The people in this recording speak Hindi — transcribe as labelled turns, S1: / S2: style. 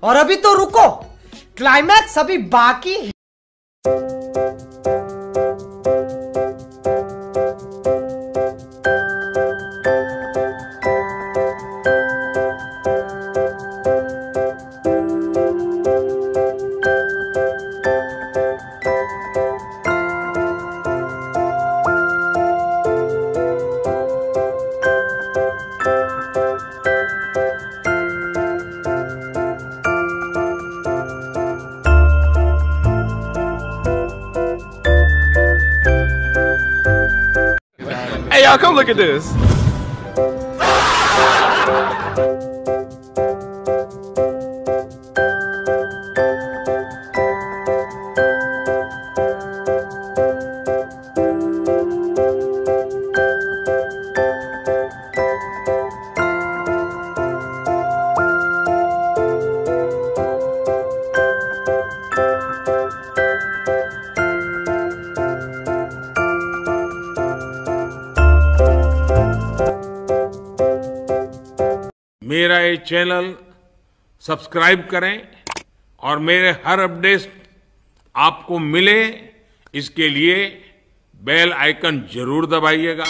S1: और अभी तो रुको, क्लाइमैक्स अभी बाकी है।
S2: Hey y'all, come look at this.
S3: मेरा ये चैनल सब्सक्राइब करें और मेरे हर अपडेट आपको मिले, इसके लिए बेल आइकन जरूर दबाइएगा।